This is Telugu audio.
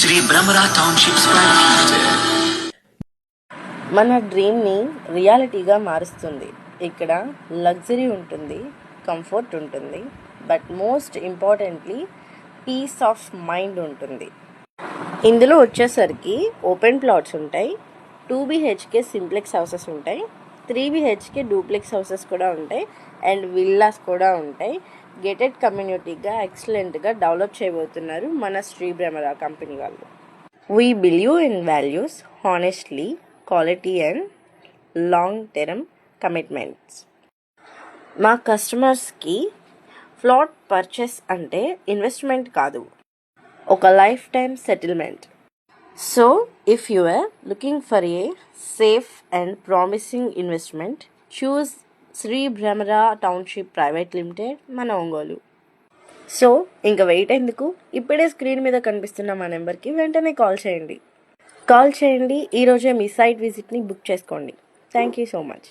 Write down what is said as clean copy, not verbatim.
Sri Brahmara Townships Private Limited. మన డ్రీమ్ని రియాలిటీగా మారుస్తుంది. ఇక్కడ లగ్జరీ ఉంటుంది, కంఫర్ట్ ఉంటుంది, but most importantly peace of mind ఉంటుంది. ఇందులో వచ్చేసరికి ఓపెన్ ప్లాట్స్ ఉంటాయి, 2 BHK సింప్లెక్స్ హౌసెస్ ఉంటాయి, 3 BHK డూప్లెక్స్ హౌసెస్ కూడా ఉంటాయి, అండ్ విల్లాస్ కూడా ఉంటాయి. గేటెడ్ కమ్యూనిటీగా ఎక్సలెంట్గా డెవలప్ చేయబోతున్నారు మన శ్రీ భ్రమరా కంపెనీ వాళ్ళు. We believe in values, honestly, quality and long term commitments. మా కస్టమర్స్కి ఫ్లాట్ పర్చేస్ అంటే ఇన్వెస్ట్మెంట్ కాదు, ఒక life time settlement. So if you are looking for a safe and promising investment, choose Sri Bhramara township private limited, మన ఒంగోలు. సో ఇంకా వెయిట్ ఎందుకు, ఇప్పుడే స్క్రీన్ మీద కనిపిస్తున్న మా నెంబర్కి వెంటనే కాల్ చేయండి. ఈరోజే మీ సైట్ విజిట్ని బుక్ చేసుకోండి. Thank you so much.